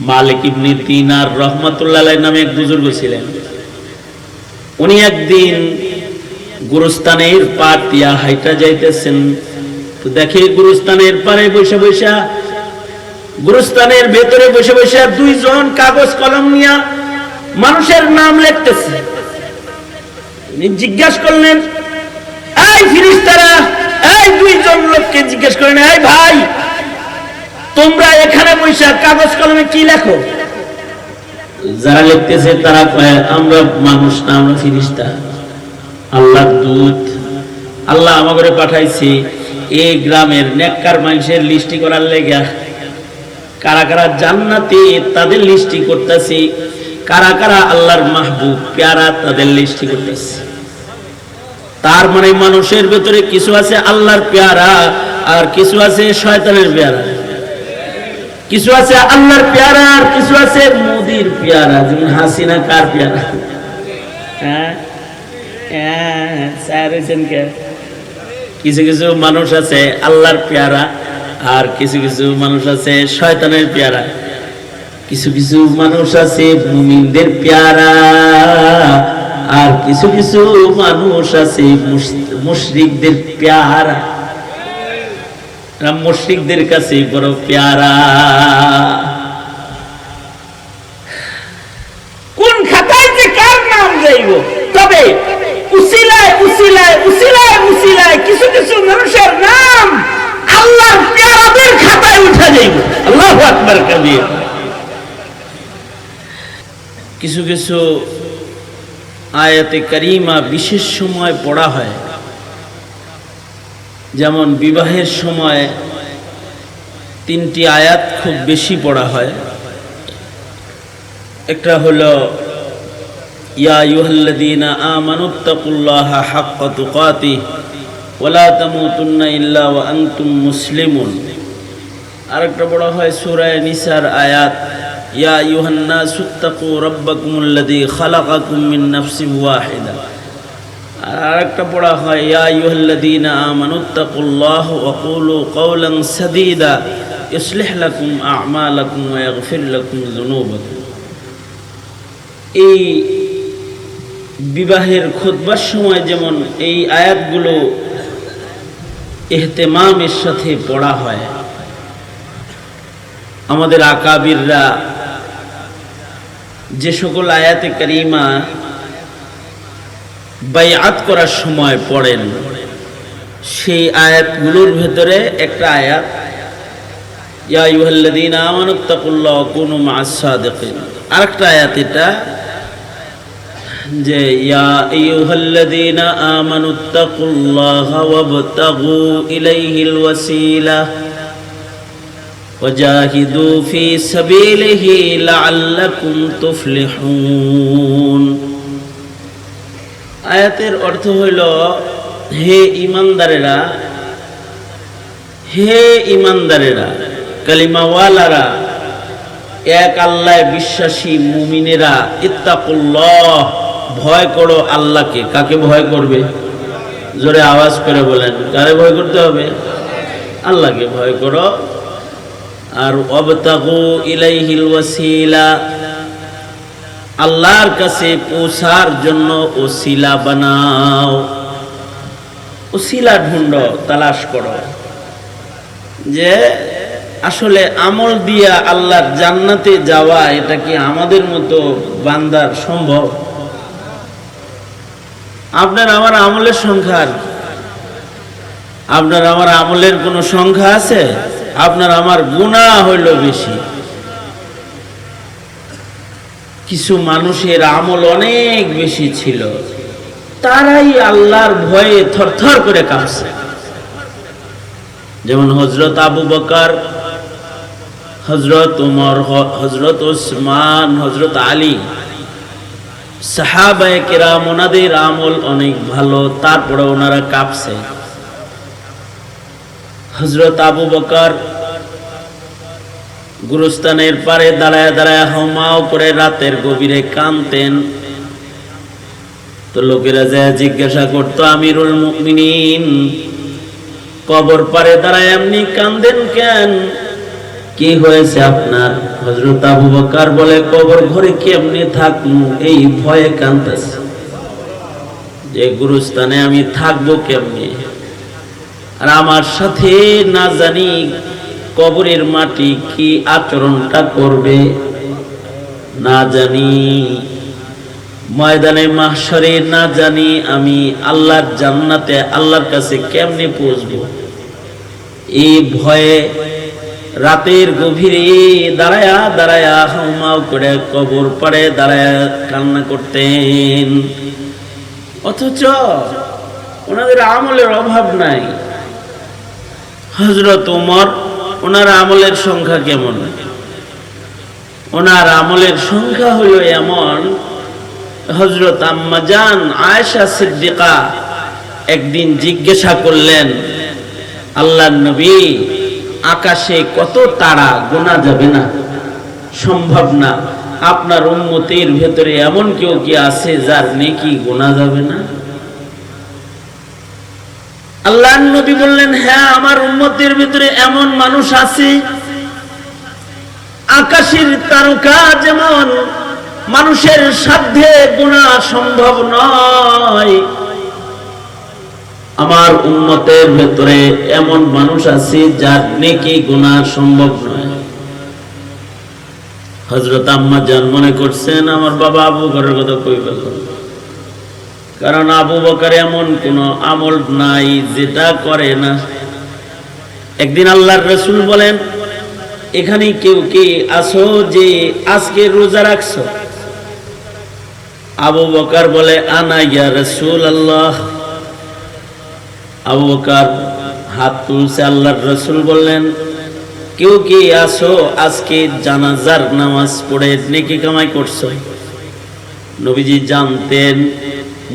মালিক ইবনে দিনার রাহমাতুল্লাহ আলাইহি নামে এক বুজুর্গ ছিলেন। উনি একদিন গুরুস্থানের পার দিয়া হাইটা যাইতেছেন, তো দেখে গুরুস্থানের পারে বসে বসে, গুরুস্থানের ভেতরে বসে বসে দুইজন কাগজ কলম নিয়ে মানুষের নাম লিখতেছে। উনি জিজ্ঞাসা করলেন, এই ফেরেশতারা, এই দুইজন লোককে জিজ্ঞেস করেন, এই ভাই তোমরা এখানে বসে কাগজ কলমে কি লেখো? যারা লিখতেছে তারা কয়, আমরা মানুষ না, আমরা ফেরেশতা, আল্লাহর দূত। আল্লাহ আমাকে পাঠাইছে এই গ্রামের নেককার মানুষের লিস্টি করার লেগা। কারা কারা জান্নাতে তাদের লিস্টি করতেছে, কারা কারা আল্লাহর মাহবুব প্যারা তাদের লিস্টি করতেছে। তার মানে মানুষের ভেতরে কিছু আছে আল্লাহর পেয়ারা, আর কিছু আছে শয়তানের পেয়ারা। কিছু আছে আল্লাহর পেয়ারা, আর কিছু আছে মোদির পেয়ারা। যেমন হাসিনা কার পেয়ারা? হ্যাঁ, কিছু কিছু মানুষ আছে আল্লাহর পেয়ারা, আর কিছু কিছু মানুষ আছে শয়তানের পেয়ারা। কিছু কিছু মানুষ আছে মুমিনদের পেয়ারা, আর কিছু কিছু মানুষ আছে মুশরিকদের পেয়ারা। মুশরিকদের কাছে বড় পেয়ারা। কোন খাতায় যে কার নাম যাইব? তবে উসিলায় উসিলায় উসিলায় উসিলায় কিছু কিছু মানুষের নাম আল্লাহর পেয়ারাদের খাতায় উঠে যাইব। আল্লাহু আকবার কবির। কিছু কিছু আয়াতে কারিমা বিশেষ সময় পড়া হয়, যেমন বিবাহের সময় 3টি আয়াত খুব বেশি পড়া হয়। একটা হলো ইয়া আইয়ুহাল্লাযীনা আমানুত্তাকুল্লাহা হাক্কা তুকাতিহি ওয়া লা তামুতুন্না ইল্লা ওয়া আনতুম মুসলিমুন। আরেকটা পড়া হয় সূরা নিসার আয়াত ইয়া আইয়ুহান নাসুত্তাকু রাব্বাকুমুল্লাযী খালাকাকুম মিন নাফসিন ওয়াহিদা। আরেকটা পড়া হয় ইয়া আইয়ুহাল্লাযীনা আমানুত্তাকুল্লাহা ওয়া কুলু কাওলান সাদীদা ইউসলিহ লাকুম আ'মালাকুম ওয়া ইয়াগফির লাকুম যুনুবাকুম। এই বিবাহের খুতবার সময় যেমন এই আয়াতগুলো ইহতিমামের সাথে পড়া হয়। আমাদের আকাবিররা যে সকল আয়াতে কারিমা বাইআত করার সময় পড়েন, সেই আয়াতগুলোর ভেতরে একটা আয়াত ইয়া আইয়ুহাল্লাযীনা আমানুত্তাকুল্লাহা ওয়া কুনু মা'আস সাদিকিন। আরেকটা আয়াত এটা যে ইয়া আইয়ুহাল্লাযীনা আমানুত্তাকুল্লাহা ওয়াবতাগু ইলাইহিল ওয়াসিলা ওয়াজাহিদু ফি সাবিলিহি লাআল্লাকুম তুফলিহুন। আয়াতের অর্থ হইল, হে ঈমানদারেরা, হে ঈমানদারেরা, কালিমাওয়ালারা, এক আল্লাহ বিশ্বাসী মুমিনেরা, ইত্তাকুল্লাহ, ভয় করো আল্লাহকে। কাকে ভয় করবে? জোরে আওয়াজ করে বলেন, কারে ভয় করতে হবে? আল্লাহকে ভয় করো। আর ওয়াবতাগু ইলাইহিল ওয়াসিলা, আল্লাহর কাছে পৌঁছার জন্য ওসিলা বানাও। ওসিলা ঢুঁড়ো, তালাশ করো, যে আসলে আমল দিয়া আল্লাহর জান্নাতে যাওয়া এটা কি আমাদের মতো বান্দার সম্ভব? আপনার আমার আমলের সংখ্যা, আপনার আমার আমলের কোনো সংখ্যা আছে? আপনার আমার গুনাহ হইল বেশি। কিছু মানুষের আমল অনেক বেশি ছিল, তারাই আল্লাহর ভয়ে থরথর করে কাঁপছে। যেমন হযরত আবু বকর, হযরত ওমর, হযরত ওসমান, হযরত আলী, সাহাবায়ে কেরাম, ওনাদের আমল অনেক ভালো, তারপরে ওনারা কাঁপছে। হযরত আবু বকর গুরুস্থানের পারে দাঁড়ায় দাঁড়ায় হাউমাউ করে রাতের গভীরে কাঁদতেন। তো লোকেরা যায় জিজ্ঞাসা করতো, আমিরুল মুমিনিন, কবর পারে দাঁড়ায় এমনি কাঁদেন কেন? কি হয়েছে আপনার? হযরত আবু বকর বলে কবর ঘরে কেমনে থাকমু এই ভয়ে কাঁদতেছে যে গুরুস্থানে আমি থাকবো কেমনে আর আমার সাথে না জানি কবরের মাটি কি আচরণটা করবে না জানি ময়দানে মাহশরে না জানি আমি আল্লাহর জান্নাতে আল্লাহর কাছে কেমনে পৌঁছবো এই ভয়ে রাতের গভীরে দাঁড়ায়া দাঁড়ায়া হাউমাউ করে কবর পাড়ে দাঁড়ায়া কান্না করতেন অথচ ওনাদের আমলের অভাব নাই হযরত ওমর ওনার আমলের সংখ্যা কেমন ওনার আমলের সংখ্যা হলো এমন হযরত আম্মা জান আয়েশা সিদ্দিকা একদিন জিজ্ঞাসা করলেন আল্লাহর নবী আকাশে কত তারা গোনা যাবে না সম্ভব না আপনার উম্মতের ভেতরে এমন কেউ কি আছে যার নেকি গোনা যাবে না আল্লাহর নবী বললেন হ্যাঁ আমার উম্মতের ভিতরে এমন মানুষ আছে আকাশের তারকা যেমন মানুষের সাধ্যে গোনা সম্ভব নয় আমার উম্মতের ভেতরে এমন মানুষ আছে যার নেকি গোনা সম্ভব নয় হযরত আম্মা জান মনে করছেন আমার বাবা আবু বকরের কথা কইবে কারণ আবু বকর এমন কোন আমল নাই যেটা করে না একদিন আল্লাহর রাসূল বলেন এখানে কেউ কি আছো যে আজকে রোজা রাখছো আবু বকর বলে আনা ইয়া রাসূলুল্লাহ আবু বকর হাত তুলছে আল্লাহর রাসূল বললেন কেউ কি আছো আজকে জানাজার নামাজ পড়ে নেকি কামাই করছো নবীজি জানতেন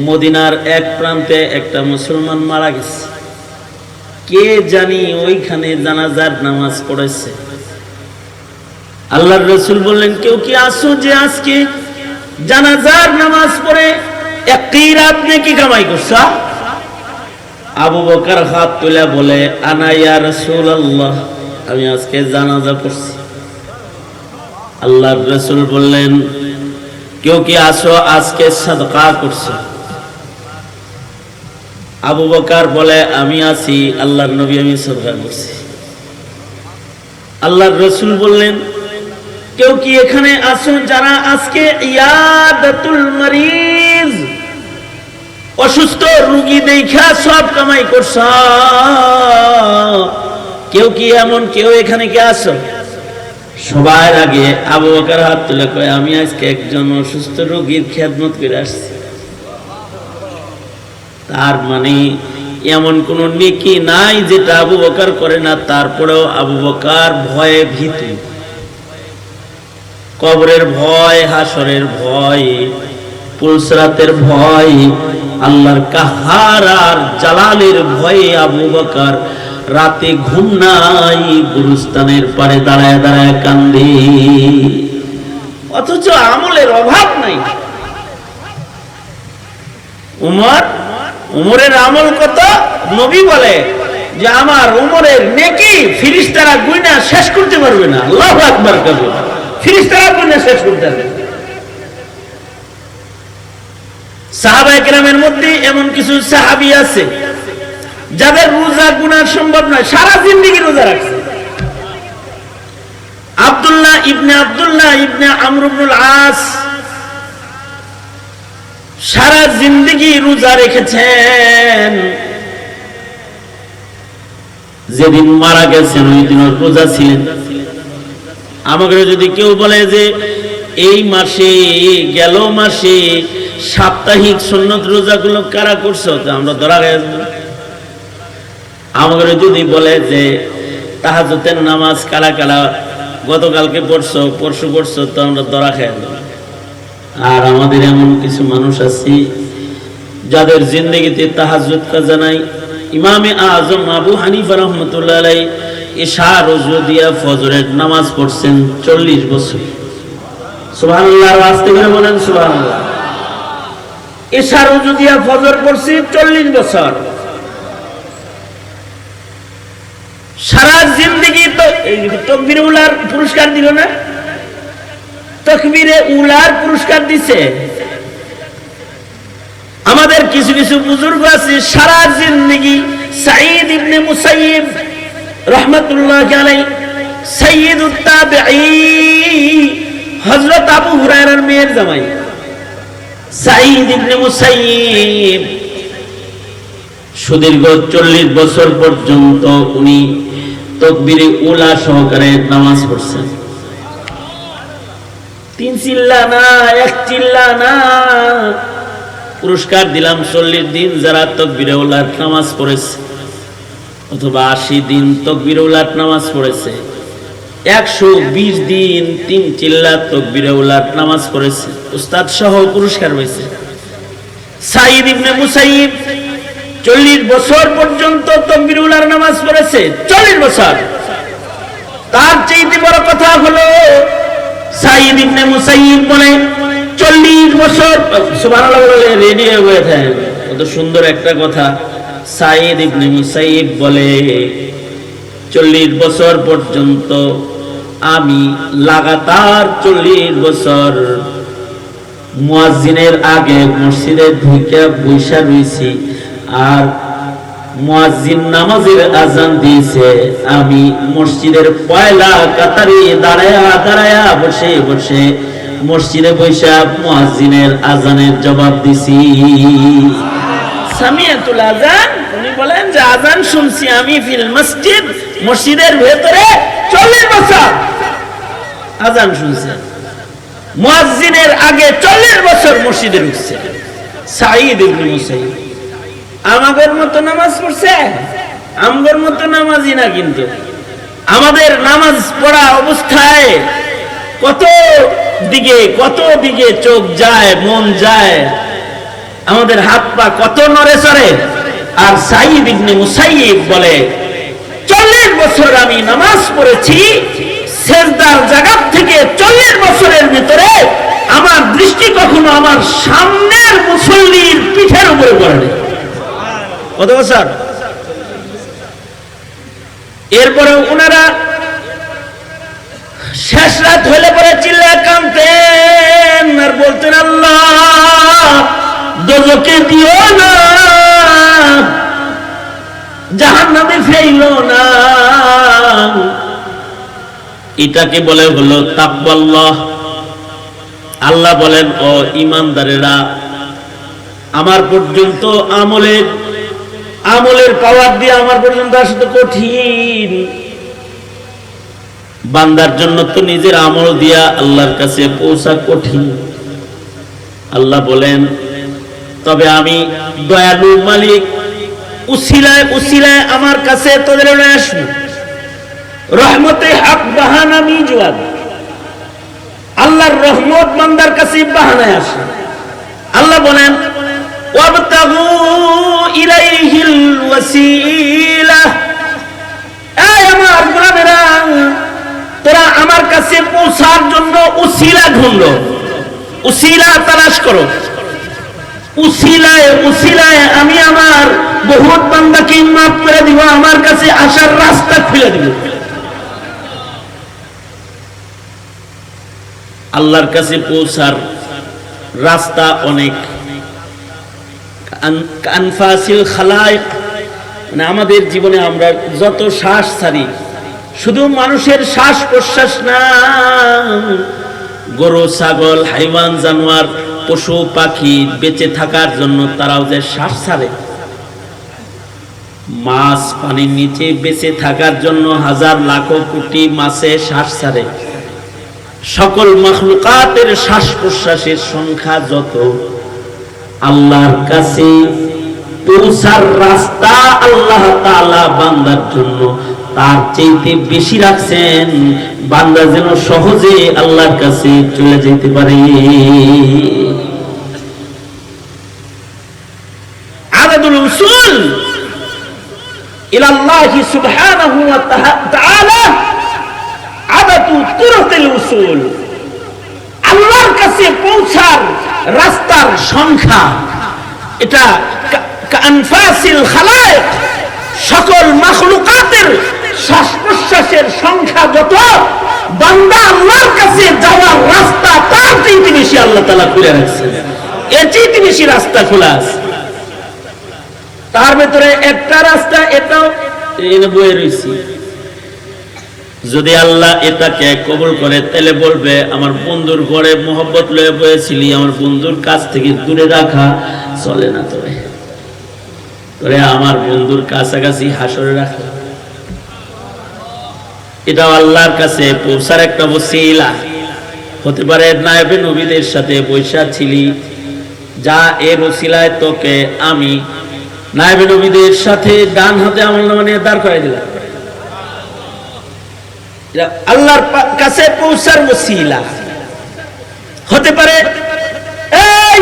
মদিনার এক প্রান্তে একটা মুসলমান মারা গেছে কে জানি ওইখানে জানাজার নামাজ পড়েছে আল্লাহর রাসূল বললেন কেউ কি আছো যে আজকে জানাজার নামাজ পড়ে এক কিরাত নেকি কামাই করছো আবু বকর হাত তুলে বলে আনা ইয়া রাসূলুল্লাহ আমি আজকে জানাজা পড়ছি আল্লাহর রাসূল বললেন কেউ কি আছো আজকে সাদকা করছো আবু বকর বলে আমি আছি আল্লাহর নবী আমি সাদকা করছি আল্লাহর রাসূল বললেন কেউ কি এখানে আছো যারা আজকে ইয়াদাতুল মারিজ অসুস্থ রোগী দেখা সব কামাই করছ কেউ কি এমন কেউ এখানে কি আছো সবার আগে আবু বকর হাত তুলে কয় আমি আজকে একজন অসুস্থ রোগীর খেদমত করে আসছি তার মানে এমন কোন নেকি নাই যেটা আবু বকর করে না তারপরেও আবু বকর ভয়ে ভীতু কবরের ভয় হাসরের ভয় পুলসরাতের ভয় আল্লাহর কাহার আর জালালের ভয়ে আবু বকর রাতে ঘুম নাই গুরুস্থানের পারে দাঁড়ায় দাঁড়ায় কান্দে অথচ আমলের অভাব নাই উমরের আমল কত নবী বলে যে আমার উমরের নেকি ফেরেশতারা গুনাহ শেষ করতে পারবে না আল্লাহু আকবার কবি ফেরেশতারা গুনাহ শেষ করতে পারবে সাহাবায়ে কেরামের মধ্যে এমন কিছু সাহাবী আছে যাদের রোজা গুনাহ সম্ভব নয় সারা জিন্দেগি রোজা রাখছে আব্দুল্লাহ ইবনে আমর ইবনুল আস সারা জিন্দেগি রোজা রেখেছেন যেদিন মারা গেছেন ওই দিন রোজা ছিলেন আমাকে যদি কেউ বলে যে এই মাসে গেল মাসে সাপ্তাহিক সুন্নত রোজাগুলো কারা করছো তো আমরা ধরা গেছে আমাকে যদি বলে যে তাহাজ্জুদের নামাজ কারা কারা গতকালকে পড়ছো পরশু পড়ছো তো আমরা ধরা খাই আর আমাদের এমন কিছু মানুষ আছে যাদের জিন্দেগিতে তাহাজ্জুদ কাজা নাই ইমামে আজম আবু হানিফা রাহমাতুল্লাহ আলাইহি ইশা রোজা দিয়া ফজরের নামাজ পড়ছেন 40 বছর সুবহানাল্লাহ আস্তে করে বলেন সুবহানাল্লাহ ইশা রোজা দিয়া ফজর পড়ছি 40 বছর সারা জিন্দেগি তো তাকবীরুল্লাহর পুরস্কার দিল না তাকবীরে উলার পুরস্কার দিছে। আমাদের কিছু কিছু বুজুর্গ আছে সারা জিন্দেগি সাঈদ ইবনে মুসাইয়িব রাহমাতুল্লাহি আলাইহি সাইয়্যিদুত তাবিঈন হযরত আবু হুরায়রার মেয়ের জামাই সাঈদ ইবনে মুসাইয়িব সুদীর্ঘ 40 বছর পর্যন্ত উনি তাকবীরে উলা সহকারে নামাজ পড়ছেন। 3 চিল্লা না, 1 চিল্লা না, পুরস্কার দিলাম 40 দিন যারা তাকবীরে উলার নামাজ পড়েছে, অথবা 80 দিন তাকবীরে উলার নামাজ পড়েছে, 120 দিন 3 চিল্লা তাকবীরে উলার নামাজ পড়েছে, উস্তাদ সহ পুরস্কার হয়েছে। সাঈদ ইবনে মুসাইয়িব 40 বছর পর্যন্ত তাকবীরে উলার নামাজ পড়েছে, 40 বছর। তার চেয়ে বড় কথা হলো সাঈদ ইবনে মুসাইয়িব বলে 40 বছর সুবহানাল্লাহ বলে রেডি হয়ে থাকেন। কত সুন্দর একটা কথা। সাঈদ ইবনে মুসাইয়িব বলে 40 বছর পর্যন্ত আমি লাগাতার 40 বছর মুয়াজ্জিনের আগে মসজিদে ঢুকে বসে রয়েছি, আর মুয়াজ্জিন নামাজের আজান দিয়েছে, আমি মসজিদের পয়লা কাতারে দাঁড়ায়া দাঁড়ায়া বসে বসে মসজিদে বসে মুয়াজ্জিনের আজানের জবাব দিছি। সামিয়াতুল আযান, উনি বলেন যে আযান শুনছি আমি ফিল মসজিদ, মসজিদের ভেতরে 40 বছর আযান শুনছি, মুয়াজ্জিনের আগে 40 বছর মসজিদে ঢুকছে। সাঈদ ইবনে মুসাইয়িব আমাদের মতো নামাজ পড়ছে, আমগর মতো নামাজি না, কিন্তু আমাদের নামাজ পড়া অবস্থায় কত দিকে চোখ যায়, মন যায়, আমাদের হাত পা কত নড়ে চড়ে। আর সাঈদ ইবনে মুসাইয়িব বলে 40 বছর আমি নামাজ পড়েছি, সেজদার জায়গা থেকে 40 বছরের ভিতরে আমার দৃষ্টি কখনো আমার সামনের মুসল্লির পিঠের উপরে পড়েনি। কত বছর? এরপরে ওনারা শেষ রাত হলে পরে চিল্লায় কাঁদতেন আর বলতেন, আল্লাহ দোজখে দিও না, জাহান্নামে ফেলো না। এটাকে বলে হলো তাকওয়াল্লাহ। আল্লাহ বলেন, ও ঈমানদারেরা, আমার পর্যন্ত আমলের পাওয়ার দিয়ে আমার পর্যন্ত আসতে কঠিন। বান্দার জন্য তো নিজের আমল দিয়া আল্লাহর কাছে পৌঁছা কঠিন। আল্লাহ বলেন, তবে আমি দয়ালু মালিক, উসিলায় আমার কাছে তোদের আসবো, রহমতে হক বাহানা মিজওয়াদ। আল্লাহর রহমত বান্দার কাছে বাহানায় আসে। আল্লাহ বলেন, ওয়াবতাগু ইলাইহিল ওয়াসিলা, এই আমার গোলামেরা, তোরা আমার কাছে পৌঁছার জন্য উসিলা ঢুঁড়ো, উসিলা তালাশ করো। উসিলায় আমি আমার বহুত বান্দাকে মাফ করে দিব, আমার কাছে আসার রাস্তা খুলে দিব। আল্লাহর কাছে পৌঁছার রাস্তা অনেক। আনফাসিল খালায়েক, মানে আমাদের জীবনে আমরা যত শ্বাস ছাড়ি, শুধু মানুষের শ্বাস প্রশ্বাস না, গরু ছাগল হাইওয়ান জানোয়ার পশু পাখি বেঁচে থাকার জন্য তারাও যে শ্বাস ছাড়ে, মাছ পানির নিচে বেঁচে থাকার জন্য হাজার লাখ কোটি মাছে শ্বাস ছাড়ে। সকল মাখলুকাতের শ্বাস প্রশ্বাসের সংখ্যা যত, আল্লাহর কাছে পৌঁছার রাস্তা আল্লাহ তাআলা বান্দার জন্য তার চাইতে বেশি রাখছেন, বান্দা যেন সহজে আল্লাহর কাছে চলে যেতে পারে। আদাদুল উসুল ইলাল্লাহি সুবহানাহু ওয়া তাআলা, আদাতু তুরুকিল উসুল, আল্লাহর কাছে পৌঁছার রাস্তার সংখ্যা এটা কানফাসিল খালায়েক, সকল মাখলুকাতের শ্বাস প্রশ্বাসের সংখ্যা যত, বান্দা আল্লাহর কাছে যাওয়ার রাস্তা আল্লাহ তাআলা খুলে রাখছেন, এর চেয়ে বেশি রাস্তা খোলা আছে। তার ভিতরে একটা রাস্তা এটাও এনে বয়ে রয়েছে। যদি আল্লাহ এটাকে কবুল করে তাহলে বলবে আমার বন্ধুর ঘরে মোহব্বত লয়ে বয়েছিলি, আমার বন্ধুর কাছ থেকে দূরে রাখা চলে না, তোরে আমার বন্ধুর কাছাকাছি হাসরে রাখা। এটা আল্লাহর কাছে পৌঁছার একটা ওসিলা হতে পারে। নায়েবে নবীদের সাথে বৈশা ছিলি, যা এর ওসিলায় তোকে আমি নায়েবে নবীদের সাথে ডান হাতে আমলনামা নিয়ে দাঁড় করাই দিলাম। আল্লাহর কাছে পৌঁছার ওসিলা হতে পারে। এই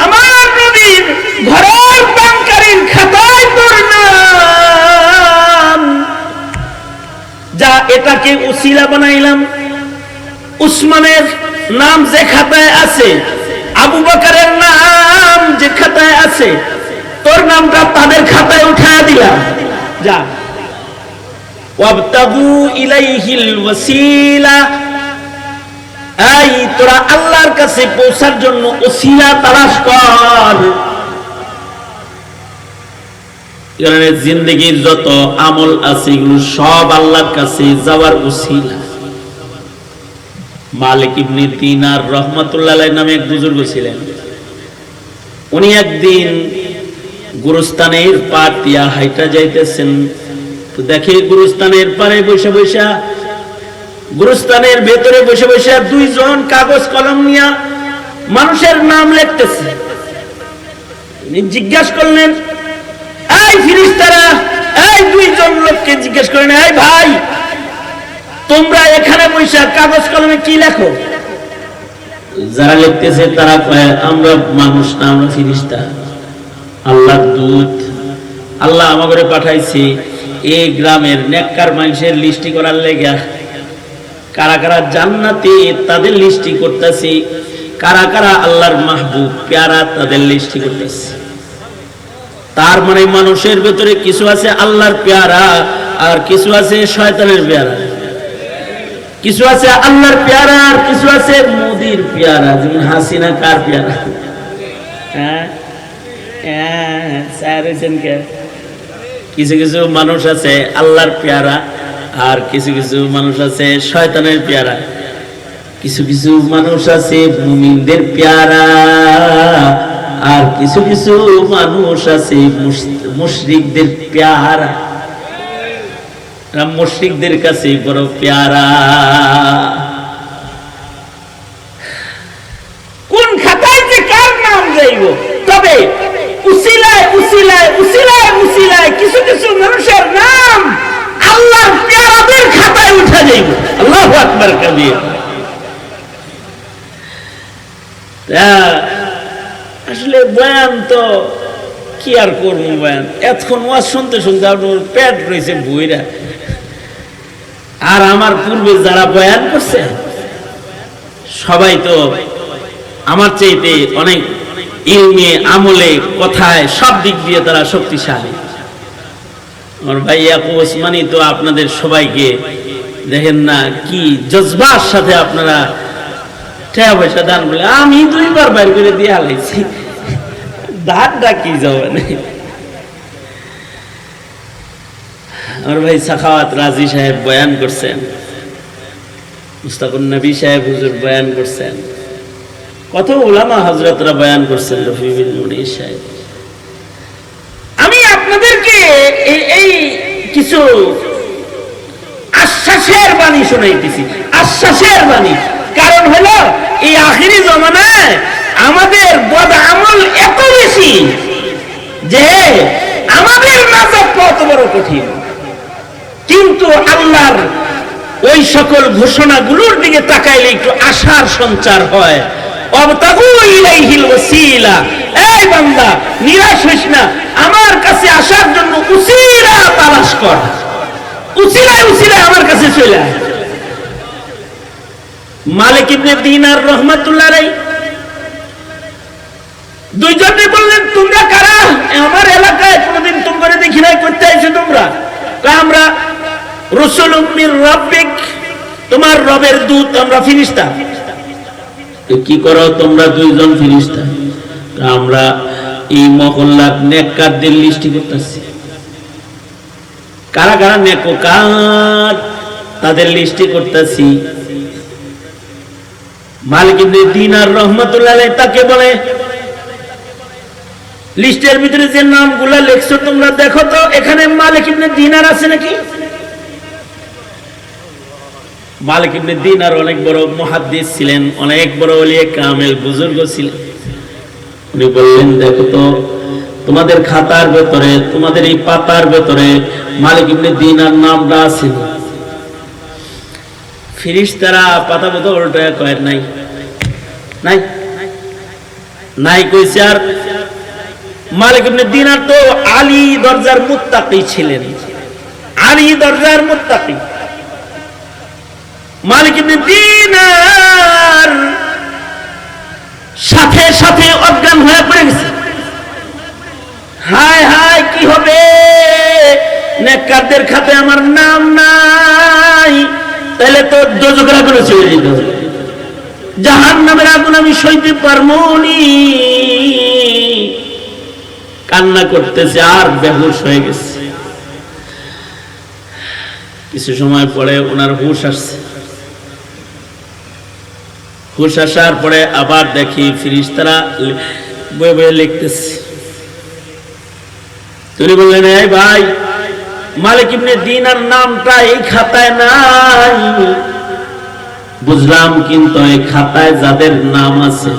আমার নবীর ঘরের বাংকারীর খাতায় তোর নাম, যা এটাকে ওসিলা বানাইলাম। উসমানের নাম যে খাতায় আছে, আবু বকরের নাম যে খাতায় আছে, তোর নামটা তাদের খাতায় উঠায় দিলাম। যা ওয়াবতাগু ইলাইহিল ওয়াসিলা, এই তোরা আল্লাহর কাছে পৌঁছার জন্য ওসিলা তালাশ কর। এখানে জিন্দেগির যত আমল আছে এগুলো সব আল্লাহর কাছে যাওয়ার ওসিলা। মালিক ইবনে দিনার রাহমাতুল্লাহ আলাইহি নামে এক বুজুর্গ ছিলেন। উনি একদিন গুরুস্থানের পার দিয়া হাইটা যাইতেছেন, তো দেখে গুরুস্থানের পারে বসে বসে, গুরুস্থানের ভেতরে বসে বসে দুইজন কাগজ কলম নিয়ে মানুষের নাম লিখতেছে। উনি জিজ্ঞাসা করলেন, এই ফেরেশতারা, এই দুইজন লোককে জিজ্ঞেস করেন, এই ভাই তোমরা এখানে বসে কাগজ কলমে কি লেখো? যারা লিখতেছে তারা কয়, আমরা মানুষ না, আমরা ফেরেশতা, আল্লাহর দূত। আল্লাহ আমাকে পাঠাইছে এই গ্রামের নেককার মানুষের লিস্টি করার লেগা। কারা কারা জান্নাতি তাদের লিস্টি করতেছি, কারা কারা আল্লাহর মাহবুব প্যারা তাদের লিস্টি করতেছি। তার মানে মানুষের ভেতরে কিছু আছে আল্লাহর পেয়ারা, আর কিছু আছে শয়তানের পেয়ারা। কিছু আছে আল্লাহর পেয়ারা, আর কিছু আছে মোদির পেয়ারা। যেমন হাসিনা কার পেয়ারা? হ্যাঁ কিছু কিছু মানুষ আছে আল্লাহর পেয়ারা, আর কিছু কিছু মানুষ আছে শয়তানের পেয়ারা। কিছু কিছু মানুষ আছে মুমিনদের পেয়ারা, আর কিছু কিছু মানুষ আছে মুশরিকদের পেয়ারা। মুশরিকদের কাছে বড় পেয়ারা। কোন খাতায় যে কার নাম যাইব? তবে উসিলায় উসিলায় উসিলায় উসিলায় কিছু কিছু মানুষের নাম আল্লাহর পেয়ারাদের খাতায় উঠে যাইব। আল্লাহু আকবার কবির। আসলে বয়ান তো কি আর করবো, বয়ান এতক্ষণ ওয়াজ শুনতে শুনতে আপনার পেট রয়েছে বইরা। আর আমার পূর্বে যারা বয়ান করছে সবাই তো আমার চাইতে অনেক ইলমে আমলে কথায় সব দিক দিয়ে তারা শক্তিশালী। আমার ভাই ইয়াকুব ওসমানী তো আপনাদের সবাইকে দেখেন না কি জজবার সাথে আপনারা টাকা পয়সা দান বলে, আমি 2 বার বাইর করে দিয়ে হালাইছি, দাঁড়টা কি যাবে না। আমার ভাই সাখাওয়াত রাজি সাহেব বয়ান করছেন, মুস্তাকুন নবী সাহেব হুজুর বয়ান করছেন, কত উলামা হযরতরা বয়ান করছেন, রফি বিন মুনির সাহেব। আমি আপনাদেরকে এই কিছু আশ্বাসের বাণী শোনাইতেছি, আশ্বাসের বাণী। কারণ হলো এই আখিরি জমানায় আমাদের বদ আমল এত বেশি যে আমাদের নাজাত কত বড় কঠিন। কিন্তু আল্লাহর ওই সকল ঘোষণাগুলোর দিকে তাকাইলে একটু আশার সঞ্চার হয়। ওয়াবতাগু ইলাইহিল ওয়াসিলা, এই বান্দা নিরাশ হইস না, আমার কাছে আসার জন্য উসিলা তালাশ কর। উসিলায় উসিলায় আমার কাছে চলে আয়। মালিক ইবনে দিনার রাহমাতুল্লাহ আলাইহি দুইজনে বললেন, তোমরা কারা? আমার এলাকায় কোনদিন তোমরা দেখি নাই, করতে আইছো তোমরা? আমরা রাসূলুম মির রাব্বিক, তোমার রবের দূত, আমরা ফেরেশতা। কি করো তোমরা দুইজন ফেরেশতা? আমরা এই মহল্লার নেককারদের লিস্টি করতেছি। কারা কারা নেককার তাদের লিস্টি করতেছি। মালিক ইবনে দিনার রাহমাতুল্লাহ আলাইহি তাকে বলে, লিস্টের ভিতরে যে নামগুলো লেখছো তোমরা দেখো তো এখানে মালিক ইবনে দিনার আছে নাকি? মালিক ইবনে দিনার অনেক বড় মুহাদ্দিস ছিলেন, অনেক বড় ওলিয়ে কামেল বুজুর্গ ছিলেন। উনি বললেন, দেখো তো তোমাদের খাতার ভেতরে, তোমাদের এই পাতার ভেতরে মালিক ইবনে দিনার নামটা আছে? ফেরেশতারা পাতা মতো উল্টায় কয় নাই নাই নাই কইছে। আর মালিক ইবনে দিনার তো আলী দরজার মুত্তাকি ছিলেন, আলী দরজার মুত্তাকি। মালিক ইবনে দিনার সাথে সাথে অজ্ঞান হয়ে পড়ে গেছে। হায় হায় কি হবে, নেককারদের খাতায় আমার নাম নাই, তাহলে তো দোজখের আগুনে চলে যেতে হবে, জাহান্নামের আগুন আমি সইতে পারবো নি। কান্না করতেছে আর বেহুশ হয়ে গেছে। কিছু সময় পরে ওনার হুশ আসছে। হুশ আসার পরে আবার দেখি ফেরেশতারা বয়ে বয়ে লিখতেছে। তিনি বললেন, এই ভাই, মালিক ইবনে দিনার নামটা এই খাতায় নাই। বুঝলাম, কিন্তু এই খাতায় যাদের নাম আছে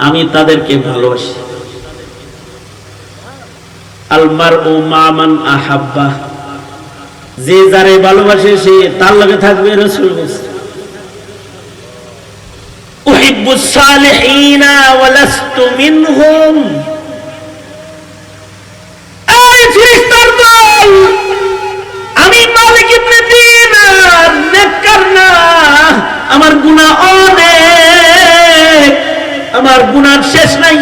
আমি তাদেরকে ভালোবাসি। আলমারউ মা মান আহাব্বা, যে যারে ভালোবাসে সে তার লগে থাকবে। রাসূল বলেছেন, উহিব্বুস সালিহিনা ওয়া লাস্তু মিনহুম। এই ফেরেশতার দল, আমি মালিক ইবনে দিনার নেককার না, আমার গুনাহ অনেক, আমার গুনার শেষ নাই,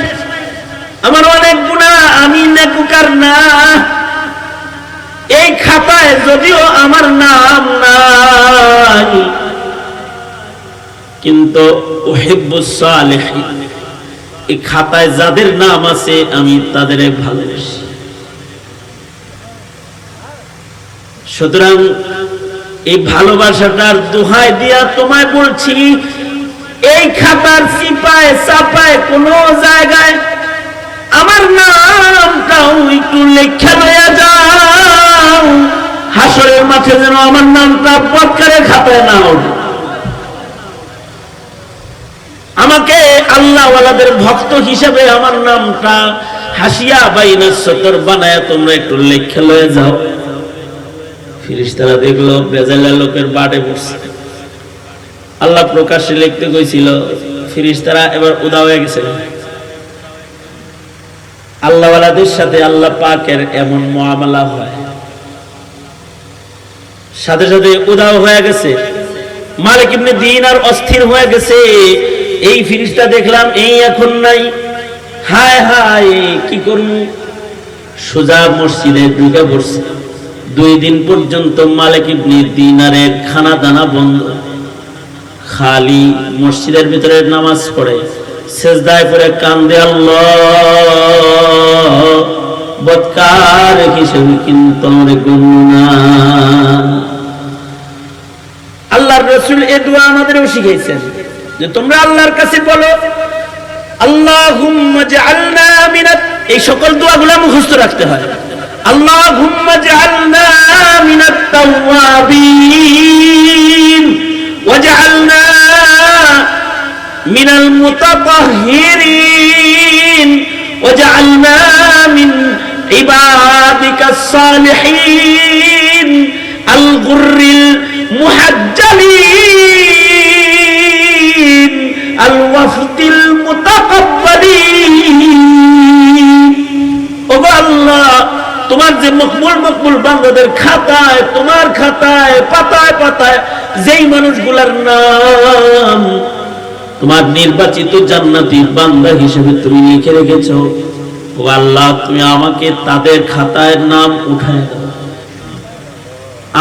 আমার অনেক গুনাহ, আমি নেককার না। এই খাতায় যদিও আমার নাম নাই, কিন্তু উহিব্বুস সালিহিন, এই খাতায় যাদের নাম আছে আমি তাদের ভালোবাসি। সুতরাং এই ভালোবাসাটার দোহাই দিয়া তোমায় বলছি, এই খাতার চিপায় চাপায় কোন জায়গায় আমার নামটাও একটু লেখা লইয়া যাও, হাসরের মাঠে যেন আমার নামটা পটকারে খাতায় না ওঠে। আমাকে আল্লাহওয়ালাদের ভক্ত হিসেবে আমার নামটা হাসিয়া বাইনাস সতর বানায়া তোমরা একটু লেখা লয়ে যাও। ফেরেশতারা দেখলো বেজাইলা লোকের বাড়ে বসছে। আল্লাহ প্রকাশ্যে লিখতে কইছিল, ফেরেশতারা এবার উদা হয়ে গেছে। আল্লাহওয়ালাদের সাথে আল্লাহ পাকের এমন মুআমালা হয়, সাথে সাথে উদাও হয়ে গেছে। মালিক ইবনে দিনার অস্থির হয়ে গেছে। এই ফেরেশতা দেখলাম এই এখন নাই, হায় হায় কি করব। সোজা মসজিদে ঢুকে পড়ছে। 2 দিন পর্যন্ত মালিক ইবনে দিনারের খানা দানা বন্ধ, খালি মসজিদের ভিতরে নামাজ পড়ে, সেজদায় পড়ে কান্দে, আল্লাহ বদকার হিসেবে কিন্তু আমরা গণ্য না। আল্লাহর রাসূল এই দোয়া আমাদেরও শিখাইছেন যে তোমরা আল্লাহর কাছে বলো, আল্লাহুম্মা জাআলনা মিনাত, এই সকল দোয়াগুলো মুখস্থ রাখতে হয়। আল্লাহুম্মা জাআলনা মিনাত তাওয়াবিন ওয়াজআলনা মিনাল মুতাতাহহিরিন ওয়াজআলনা মিন ইবাদিকাস সালিহিন আল গুররিল মুহাজ্জালিন আল ওয়াফদিল মুতাকাব্বালিন। ও আল্লাহ, তোমার যে মকবুল মকবুল বান্দাদের খাতায়, তোমার খাতায় পাতায় পাতায় যেই মানুষগুলার নাম তোমার নির্বাচিত জান্নাতি বান্দা হিসেবে তুমি লিখে রেখেছো, ও আল্লাহ তুমি আমাকে তাদের খাতায় নাম উঠায় দাও,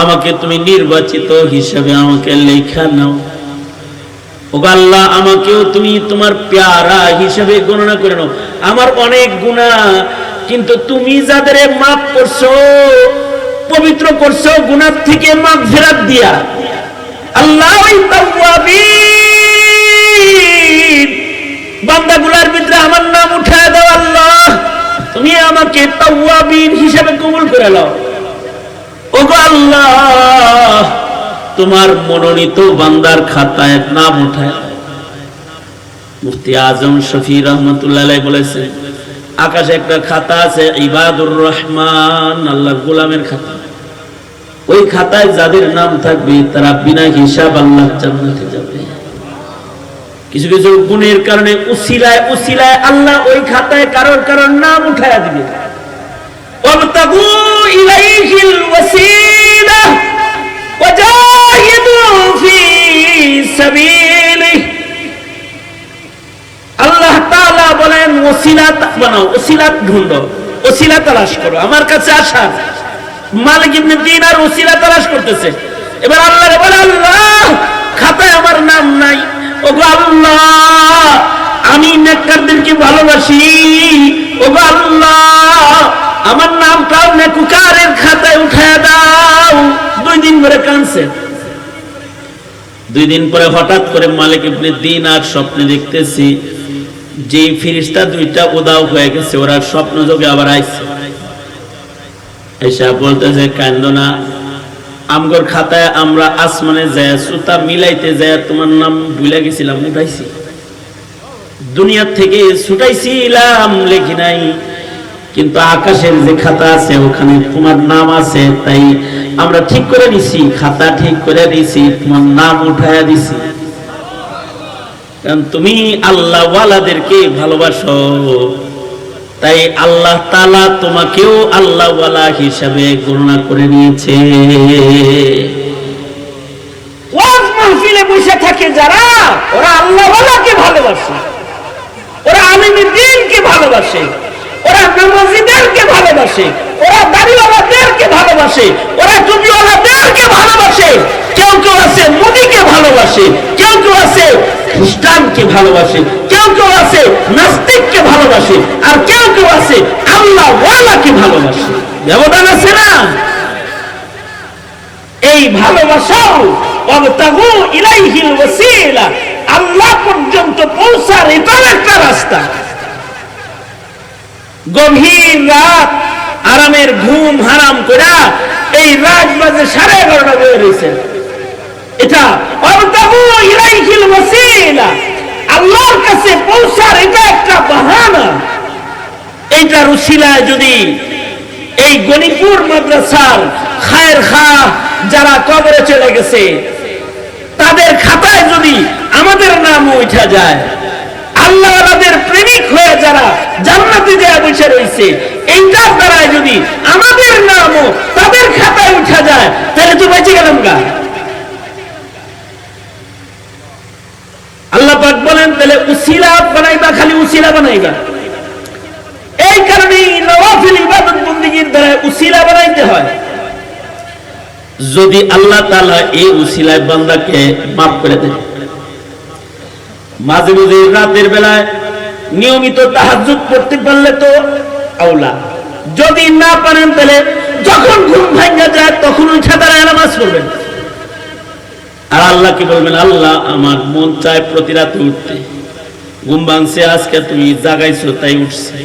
আমাকে তুমি নির্বাচিত হিসেবে আমাকে লেখা নাও। ওগো আল্লাহ আমাকেও তুমি তোমার পেয়ারা হিসেবে গণনা করে নাও। আমার অনেক গুনাহ, কিন্তু তুমি যাদের মাফ করছো, পবিত্র করছো গুনাহ থেকে মাগফিরাত দিয়া, আল্লাহ ওই তাওয়াবিন বান্দাগুলার ভিতরে আমার নাম উঠায় দাও। আল্লাহ তুমি আমাকে তাওয়াবিন হিসেবে কবুল করে নাও। ওগো আল্লাহ তোমার মনোনীত বান্দার খাতায় নাম উঠায়। মুফতি আজম শফি রহমাতুল্লাহ আলাইহি বলেছেন, আকাশে একটা খাতা আছে ইবাদুর রহমান, আল্লাহর গোলামের খাতা। ওই খাতায় যাদের নাম থাকবে তারা বিনা হিসাব আল্লাহর জান্নাতে যাবে। কিছু কিছু গুণের কারণে উসিলায় উসিলায় আল্লাহ ওই খাতায় কারোর কারোর নাম উঠায়া দিবে। ওয়াবতাগু ইলাইহিল ওয়াসিলা ওয়াজাহিদু ফি সাবিলিহি। আল্লাহ তাআলা বলেন ওসিলা বানাও, ওসিলা ঢুঁড়ো, ওসিলা তালাশ করো, আমার কাছে আসা। মালিক ইবনে দিনার ওসিলা তালাশ করতেছে। এবার আল্লাহরে বলে, আল্লাহ খাতায় আমার নাম নাই। ওগো আল্লাহ আমি নেককারদেরকে ভালোবাসি। ওগো আল্লাহ আমার নামটাও নেককারের খাতায় উঠায় দাও। 2 দিন ধরে কাঁদছে। 2 দিন পরে হঠাৎ করে মালিক ইবনে দিনার স্বপ্নে দেখতেছি যে ফেরেশতা 2টা উদাও হয়ে গেছে, ওরা স্বপ্ন যোগে আবার আইছে। এসা বলতেছে, কান্দো না, আমগর খাতায় আমরা আসমানে যায় সুতা মিলাইতে যায় তোমার নাম ভুলে গেছিলাম, উঠাইছি। দুনিয়া থেকে ছুটাইছিলাম লিখি নাই, কিন্তু আকাশের যে খাতা আছে ওখানে তোমার নাম আছে, তাই আমরা ঠিক করে নিছি, খাতা ঠিক করে দিছি, তোমার নাম উঠায়া দিছি। কারণ তুমি আল্লাহ ওয়ালাদেরকে ভালোবাসো, তাই আল্লাহ তাআলা তোমাকেও আল্লাহ ওয়ালা হিসাবে গণনা করে নিয়েছে। ওয়াজ মাহফিলে বসে থাকে যারা, ওরা আল্লাহ ওয়ালাকে ভালোবাসে, ওরা আলিমে দ্বীনকে ভালোবাসে, ওরা নামাজীদেরকে ভালোবাসে, ওরা দাড়িওয়ালাদেরকে ভালোবাসে, ওরা টুপিওয়ালাদেরকে ভালোবাসে। কেউ কেউ আছে মোদিকে ভালোবাসে, কেউ কেউ আছে খ্রিস্টানকে ভালোবাসে, কেউ কেউ আছে নাস্তিককে ভালোবাসে, আর কেউ কেউ আছে আল্লাহ ওয়ালাকে ভালোবাসে। ব্যবধান আছে না? এই ভালোবাসাও ওয়াবতাগু ইলাইহিল ওয়াসিলা, আল্লাহ পর্যন্ত পৌঁছার এটাও একটা রাস্তা। গভীর রাত আরামের ঘুম হারাম করে এই রাত বাজে 11:30 বের হয়েছে, এটা ওয়াবতাগু ইলাইহিল ওয়াসিলা, আল্লাহর কাছে পৌঁছার এটা একটা বাহানা। এইটার উসিলায় যদি এই গণিপুর মাদ্রাসার খায়ের খা যারা কবরে চলে গেছে তাদের খাতায় যদি আমাদের নাম উঠা যায়, আল্লাহওয়ালাদের প্রেমিক হয়ে যারা জান্নাতে যায় বসে রয়েছে, এইটার দ্বারাই যদি আমাদের নামও তাদের খাতায় উঠা যায়, তাহলে তো বেঁচে গেলাম গা। আল্লাহ পাক বলেন, তাহলে উসিলা বানাইবা, খালি উসিলা বানাইবা। এই কারণেই নওয়াফিল ইবাদত বন্দেগীর দ্বারা উসিলা বানাইতে হয়। যদি আল্লাহ তাআলা এই উসিলায় বান্দাকে মাফ করে দেয়, মাঝে মাঝে রাতের বেলায় নিয়মিত তাহাজ্জুদ পড়তে পারলে তো আওলা। যদি না পারেন তাহলে যখন ঘুম ভাঙা যায় তখন উঠে দাঁড়ায় নামাজ পড়বেন। আর আল্লাহকে বলবেন, আল্লাহ আমার মন চায় প্রতি রাতে উঠতে, ঘুম ভাঙছে আজকে তুমি জাগাইছো তাই উঠছে।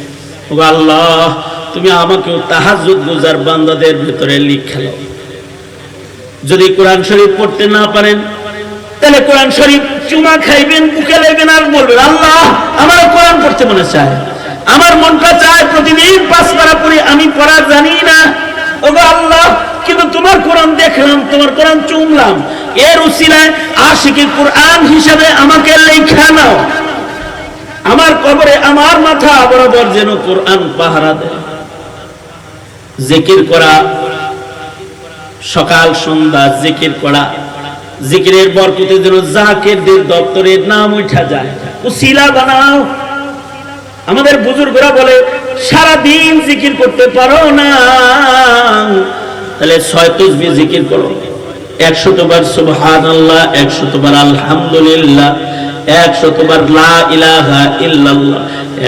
ও আল্লাহ তুমি আমাকেও তাহাজ্জুদ গুজার বান্দাদের ভিতরে লিখে দাও। যদি কোরআন শরীফ পড়তে না পারেন তাহলে কোরআন শরীফ চুমা খাইবেন, বুকে লাগবেন, আর বলবেন, আল্লাহ আমার কোরআন পড়তে মনে চায়, আমার মনটা চায় প্রতিদিন 5 পারা পড়ি, আমি পড়া জানি না। ওগো আল্লাহ, কিন্তু তোমার কোরআন দেখলাম, তোমার কোরআন চুমলাম, এর উসিলায় আশিকে কোরআন হিসাবে আমাকে লেখা নাও। আমার কবরে আমার মাথা বরাবর যেন কোরআন পাহারা দেয়। জিকির করা, সকাল সন্ধ্যা জিকির করা, জিকিরের বরকতে যেন জাকিরদের দপ্তরের নাম উঠা যায়। উসিলা বানাও। আমাদের বুজুর্গরা বলে, সারা দিন জিকির করতে পারো না, তাহলে 6 তাসবিহ জিকির করো। 100 বার সুবহানাল্লাহ, 100 বার আলহামদুলিল্লাহ, 100 বার লা ইলাহা ইল্লাল্লাহ,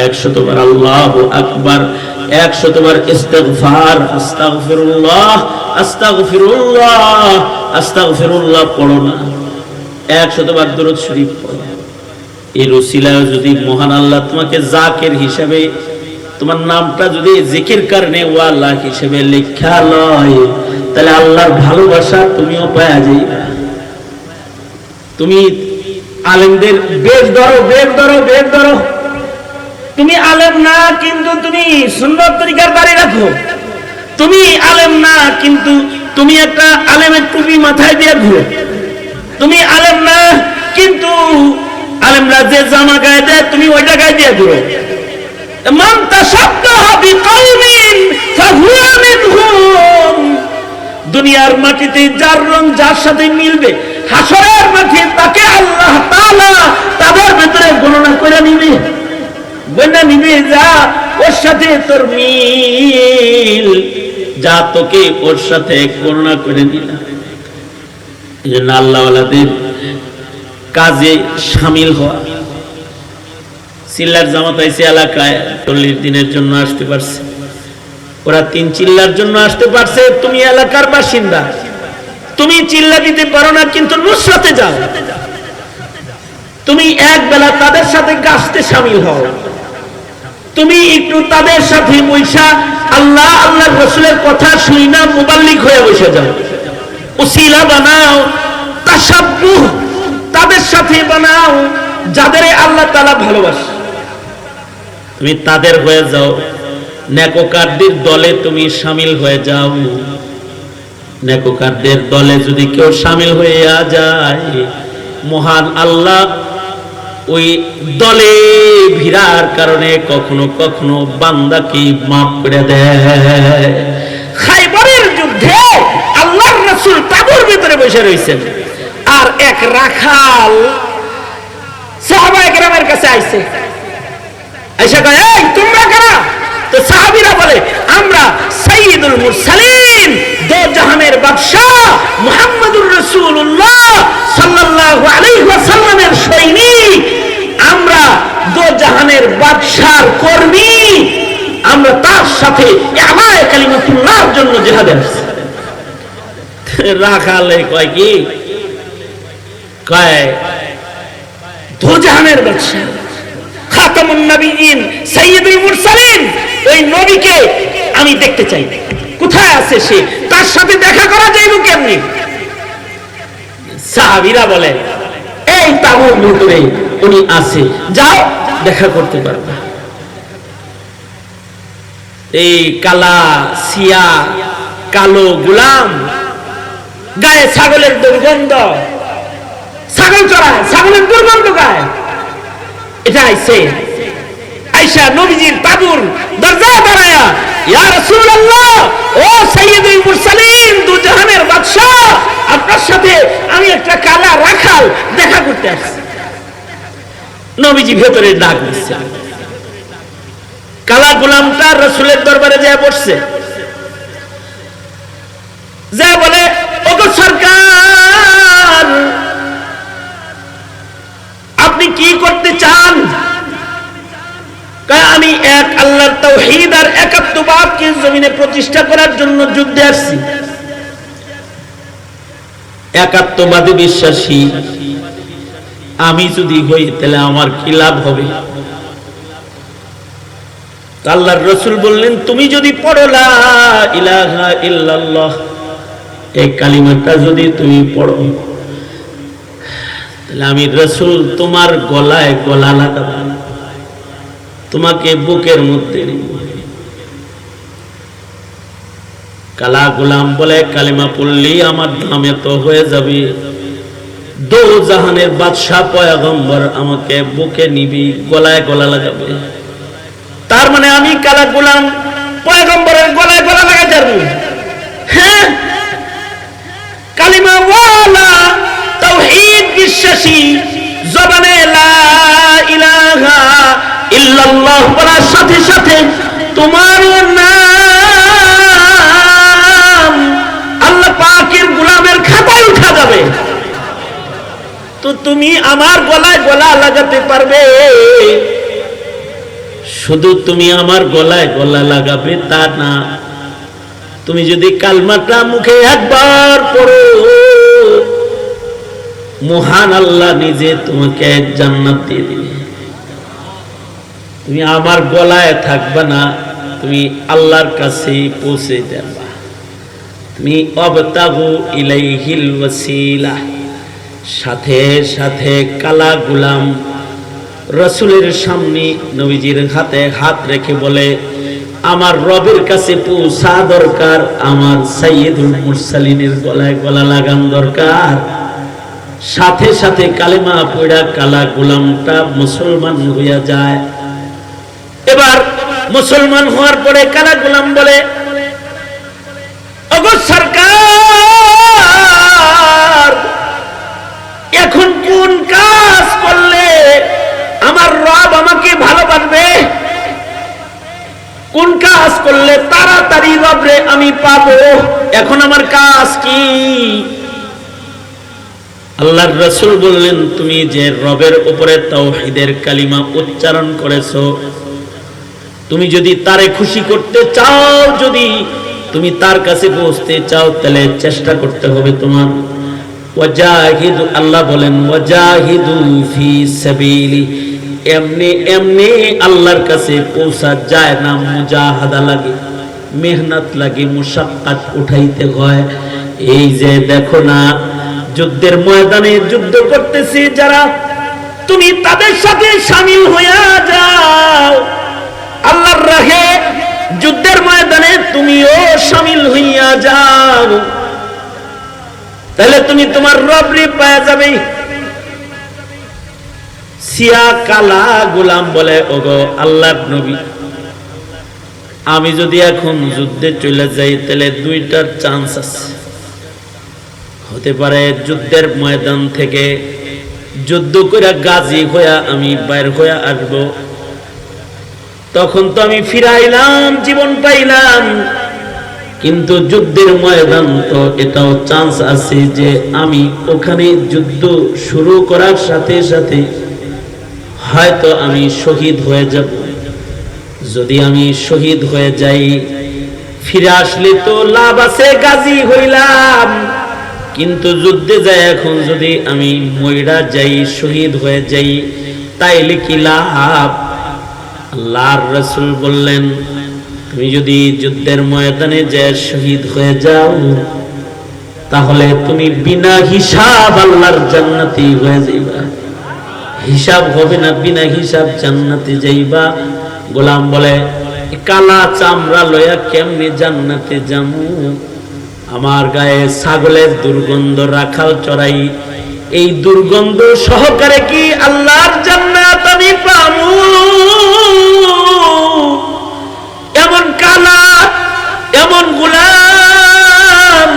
100 বার আল্লাহু আকবার, 100 বার ইস্তিগফার, আস্তাগফিরুল্লাহ আস্তাগফিরুল্লাহ আস্তাগফিরুল্লাহ পড়ো না, 100 বার দরুদ শরীফ পড়ো। এই রসিলায় যদি মহান আল্লাহ তোমাকে জাকির হিসেবে, তোমার নামটা যদি জিকির কারণে ওয়ালা হিসেবে লেখা লয়, তাহলে আল্লাহর ভালোবাসা তুমিও পাওয়া যাইবা। তুমি আলেমদের বেশ ধরো, বেশ ধরো, বেশ ধরো। তুমি আলেম না কিন্তু তুমি সুন্নত তরিকার দাঁড়িয়ে রাখো। তুমি আলেম না কিন্তু তুমি একটা আলেমের টুপি মাথায় দিয়ে ঘুরো। তুমি আলেম না কিন্তু আলেমরা যে জামা গায়ে দেয় তুমি ওইটা গায়ে দিয়ে ঘুরো। মান তাশাব্বাহা বিকাওমিন ফাহুয়া মিনহুম। দুনিয়ার মাটিতে যার রং যার সাথে মিলবে, হাসরের মাঠে তাকে আল্লাহ তাআলা তাদের ভিতরে গণনা করে নিবে, গণনা নিবে। যা ওর সাথে তোর মিল, যা তোকে ওর সাথে গণনা করে নিলা। এই জন্য আল্লাহওয়ালাদের কাজে শামিল হওয়া। চিল্লার জামাত আইছে এলাকায় 40 দিনের জন্য আসতে পারছে, ওরা 3 চিল্লার জন্য আসতে পারছে। তুমি এলাকার বাসিন্দা, তুমি চিল্লা দিতে পারো না কিন্তু নুসরাতে যাও। তুমি এক বেলা তাদের সাথে গাছতে শামিল হও। তুমি একটু তাদের সাথে বৈশা আল্লাহ আল্লাহর রাসূলের কথা শুনি না মুবাল্লিগ হয়ে বসে যাও। উসিলা বানাও, তাশাব্বুহ তাদের সাথে বানাও যাদের আল্লাহ তাআলা ভালোবাসে। তুমি তাদের হয়ে যাও, নেককারদের দলে তুমি শামিল হয়ে যাও। নেককারদের দলে যদি কেউ শামিল হয়ে যায়, মহান আল্লাহ ওই দলে ভিড়ার কারণে কখনো কখনো বান্দাকে মাফ করে দেয়। খাইবরের যুদ্ধে আল্লাহর রাসূল তাঁবুর ভিতরে বসে রয়েছেন, আর এক রাখাল সাহাবায়ে কেরামের কাছে আইছে। আয়েশা কয়, এই তোমরা কারা? তো সাহাবীরা বলে, আমরা সাইয়্যিদুল মুরসালিন, দো জাহানের বাদশা মুহাম্মদুর রাসূলুল্লাহ সাল্লাল্লাহু আলাইহি ওয়াসাল্লামের সৈনিক, আমরা দো জাহানের বাদশার কর্মী, আমরা তার সাথে ইলায়ে কালিমাতুল্লাহর জন্য জিহাদে আসছি। রাখালে কয় কি? কয় দো জাহানের বাদশা, খাতামুন নবিয়্যিন, সাইয়্যিদুল মুরসালিন, ওই নবীকে আমি দেখতে চাই। কোথায় আছে সে? তার সাথে দেখা করা যাইব কেমনি? সাহাবীরা বলে, এই তাঁবুর ভিতরে উনি আছে, যাও দেখা করতে পারবে। এই কালা সিয়া কালো গোলাম, গায়ে ছাগলের দুর্গন্ধ, ছাগল চড়ায়, ছাগলের দুর্গন্ধ গায়ে, এটা আইছে। আয়েশা নবীজির তাঁবুর দরজায় দাঁড়ায়া, ইয়া রাসূলুল্লাহ, ও সাইয়্যিদুল মুরসালিন, দু জাহানের বাদশা, আপনার সাথে আমি একটা কালা রাখাল দেখা করতে আসছি। নবীজি ভেতরে ডাক দিচ্ছে। কালা গোলামটা রাসূলের দরবারে যায় বসছে, যায় বলে, ওগো সরকার, আপনি কি করতে চান? আমি এক আল্লাহর তাওহীদ আর একাত্মবাদকে জমিনে প্রতিষ্ঠা করার জন্য যুদ্ধে আসছি। একাত্মবাদী বিশ্বাসী আমি যদি হই তাহলে আমার কি লাভ হবে? আল্লাহর রাসূল বললেন, তুমি যদি পড়ো লা ইলাহা ইল্লাল্লাহ, এই কালিমাটা যদি তুমি পড়ো, তাহলে আমি রাসূল তোমার গলায় গলা লাগাবো, তোমাকে বুকের মধ্যে নিব। কালা গোলাম বলে, কালিমা পড়লেই আমার দামে তো হয়ে যাবে, দো জাহানের বাদশাহ পয়গম্বর আমাকে বুকে নিবি, গলায় গলা লাগাবে। তার মানে আমি কালা গোলাম পয়গম্বরের গলায় গলা লাগাতে পারবো? হ্যাঁ, কালিমা ওয়ালা তাওহীদ বিশ্বাসী, জবানে লা ইলাহা ইল্লাল্লাহ বলার সাথে সাথে তোমার নাম আল্লাহ পাকের গোলামের খাতায় উঠা তুমি আমার গলায় গলা লাগাতে পারবে। শুধু তুমি আমার গলায় গলা লাগাবে তা না, তুমি যদি কালমাটা মুখে একবার পড়ো, মহান আল্লাহ নিজে তোমাকে জান্নাত দিয়ে দিবে। তুমি আমার গলায় থাকবে না, তুমি আল্লাহর কাছে পৌঁছে যাবা। তুমি অবতাগু ইলাইহিল ওয়াসিলা। সাথে সাথে কালা গোলাম রাসূলের সামনে নবীজির হাতে হাত রেখে বলে, আমার রবের কাছে পৌঁছা দরকার, আমার সাইয়্যিদুল মুরসালিনের গলায় গলা লাগান দরকার। সাথে সাথে কালেমা পড়া কালা গোলামটা মুসলমান হইয়া যায়। এবার মুসলমান হওয়ার পরে কালা গোলাম বলে, ওগো সরকার, এখন কোন কাজ করলে আমার রব আমাকে ভালোবাসবে? কোন কাজ করলে তাড়াতাড়ি রবরে আমি পাবো? এখন আমার কাজ কি? আল্লাহর রাসূল বললেন, তুমি যে রবের উপরে তাওহীদের কালিমা উচ্চারণ করেছো, তুমি যদি তারে খুশি করতে চাও, যদি তুমি তার কাছে পৌঁছতে চাও, তাহলে চেষ্টা করতে হবে তোমার। ওয়াজাহিদু, আল্লাহ বলেন ওয়াজাহিদু ফি সাবিলি। এমনি এমনি আল্লাহর কাছে পৌঁছা যায় না, মুজাহাদা লাগে, মেহনত লাগে, মুশাক্কাত উঠাইতে হয়। এই যে দেখো না, যুদ্ধের ময়দানে যুদ্ধ করতেছে যারা, তুমি তাদের সাথে শামিল হইয়া যাও। আল্লাহর রাহে যুদ্ধের ময়দানে তুমিও শামিল হইয়া যাও, তাহলে তুমি তোমার রবরে পাওয়া যাবে। সিয়া কালা গোলাম বলে, ওগো আল্লাহর নবী, আমি যদি এখন যুদ্ধে চলে যাই তাহলে দুইটার চান্স আছে। হতে পারে যুদ্ধের ময়দান থেকে যুদ্ধ করে গাজী হইয়া আমি বাইর হইয়া আসবো, তখন তো আমি ফিরাইলাম, জীবন পাইলাম। কিন্তু যুদ্ধের ময়দান তো এটাও চান্স আছে যে আমি ওখানে যুদ্ধ শুরু করার সাথে সাথে হয়তো আমি শহীদ হয়ে যাব। যদি আমি শহীদ হয়ে যাই, ফিরে আসলে তো লাভ আছে, গাজী হইলাম। কিন্তু যুদ্ধে যাই এখন যদি আমি মইরা যাই, শহীদ হয়ে যাই, তাইলে কি লাভ? আল্লাহর রাসূল বললেন, তুমি যদি যুদ্ধের ময়দানে যে শহীদ হয়ে যাও, তাহলে তুমি বিনা হিসাব আল্লাহর জান্নাতি হয়ে যাইবা। হিসাব হবে না, বিনা হিসাব জান্নাতে যাইবা। গোলাম বলে, কালা চামড়া লয়া কেমনে জান্নাতে যামু? আমার গায়ে ছাগলের দুর্গন্ধ, রাখাল চড়াই, এই দুর্গন্ধ সহকারে কি আল্লাহর জান্নাত আমি পাবো? এমন কালা, এমন গোলাম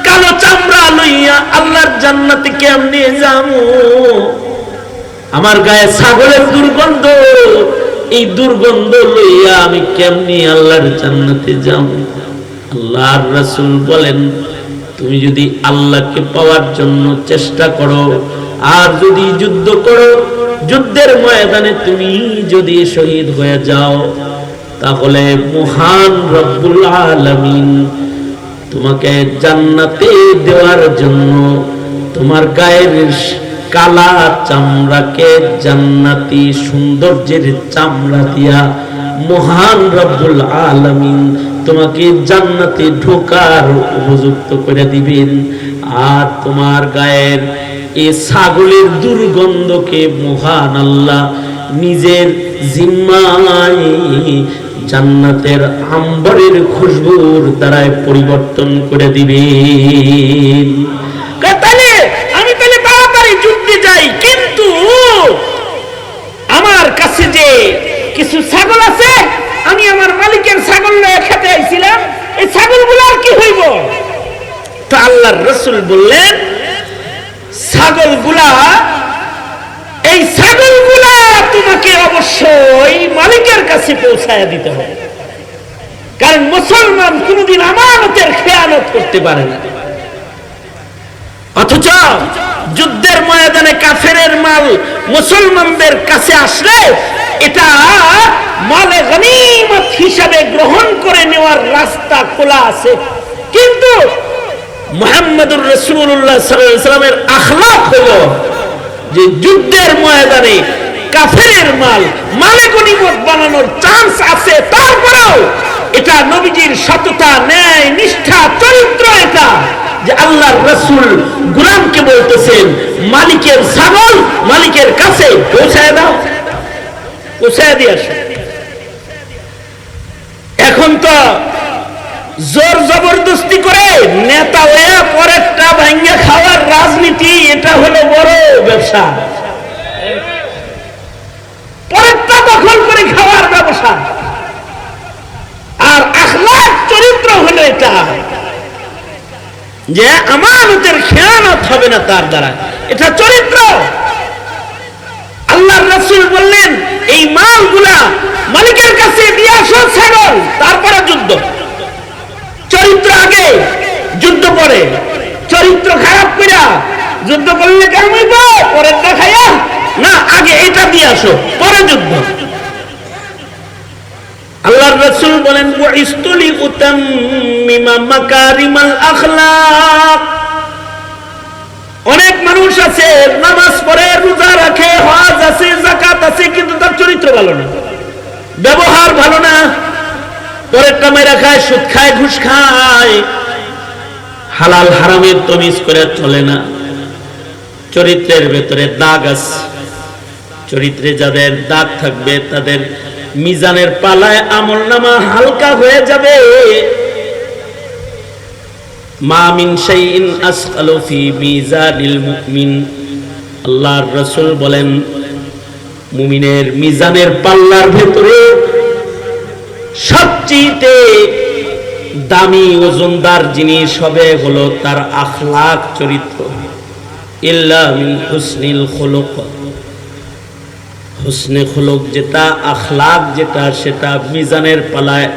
কালো চামড়া লইয়া আল্লাহর জান্নাতে কেমনে যামু? আমার গায়ে ছাগলের দুর্গন্ধ, এই দুর্গন্ধ লইয়া আমি কেমনি আল্লাহর জান্নাতে যাবো? আল্লাহর রাসূল বলেন, তুমি যদি আল্লাহকে পাওয়ার জন্য চেষ্টা করো, আর যদি যুদ্ধ করো, যুদ্ধের ময়দানে তুমি যদি শহীদ হয়ে যাও, তাহলে মহান রব্বুল আলামিন তোমাকে জান্নাতে দেওয়ার জন্য তোমার গায়ের কালা চামড়াকে জান্নাতি সৌন্দর্যের চামড়া দিয়া মহান রব্বুল আলামিন তোমাকে জান্নাতে ঢোকার উপযুক্ত করে দিবেন। আর তোমার গায়ের এই ছাগলের দুর্গন্ধকে মহান আল্লাহ নিজের জিম্মায় জান্নাতের আম্বরের খুশবুর দ্বারায় পরিবর্তন করে দিবেন। আমি তাহলে তাড়াতাড়ি যুদ্ধে যাই, কিন্তু আমার কাছে যে কিছু ছাগল আছে, আমি আমার মালিকের ছাগল নিয়ে খেতে আইছিলাম, এই ছাগলগুলোর কি হইব? তো আল্লাহর রাসূল বললেন, ছাগলগুলা, এই ছাগলগুলা তোমাকে অবশ্যই মালিকের কাছে পৌঁছায় দিতে হবে, কারণ মুসলমান কোনদিন আমানতের খেয়ানত করতে পারে না। অথচ যুদ্ধের ময়দানে কাফেরের মাল মুসলমানদের কাছে আসলে এটা মালে গনিমত হিসাবে গ্রহণ করে নেওয়ার রাস্তা খোলা আছে। কিন্তু মুহাম্মদুর রাসূলুল্লাহ সাল্লাল্লাহু আলাইহি ওয়াসাল্লামের আখলাক হলো যে যুদ্ধের ময়দানে কাফেরের মাল মালে গনিমত বানানোর চান্স আছে, তারপরেও এটা নবীজির সততা, ন্যায়, নিষ্ঠা, চরিত্র, এটা যে আল্লাহর রাসূল গোলামকে বলতেছেন মালিকের ছাগল মালিকের কাছে পৌঁছায় দাও, পৌঁছায় দিয়ে আসো। এখন তো জোর জবরদস্তি করে নেতা হয়ে পরেরটা ভাঙ্গে খাওয়ার রাজনীতি, এটা হলো বড় ব্যবসা। পরেরটা দখল করে খাওয়ার ব্যবসা। আর আখলাক চরিত্র হলো এটা যে আমানতের খেয়ানত হবে না তার দ্বারা, এটা চরিত্র। আল্লাহর রাসূল বললেন এই মালগুলা মালিকের কাছে দিয়ে আসো ছাগল, তারপরে যুদ্ধ। চরিত্র আগে, যুদ্ধ পরে। চরিত্র খারাপ কইরা যুদ্ধ করলে কেমন হইব? পরের দেখাইয়া না, আগে এটা দিয়ে আসো, পরে যুদ্ধ। আল্লাহর রাসূল বলেন বুইস্তুলি উতাম্মিমা মাকারিমাল আখলাক। অনেক মানুষ আছে নামাজ পড়ে, রোজা রাখে, হজ আছে, যাকাত আছে, কিন্তু তার চরিত্র ভালো না, ব্যবহার ভালো না, পরেরটা মেরা খায়, সুদ খায়, ঘুষ খায়, হালাল হারামের তমিজ করে চলে না। চরিত্রের ভেতরে দাগ আছে। চরিত্রে যাদের দাগ থাকবে তাদের মিজানের পালায় আমলনামা হালকা হয়ে যাবে। মা মিন শাইইন আসকালু ফি মিজানিল মুমিন। আল্লাহর রাসূল বলেন মুমিনের মিজানের পাল্লার ভেতরে সবচেয়ে দামি ওজনদার জিনিস হবে হলো তার আখলাক, চরিত্র। ইল্লা মিন হুসনিল খুলুক। হুসনে খুলুক যেটা, আখলাক যেটা, সেটা মিজানের পালায়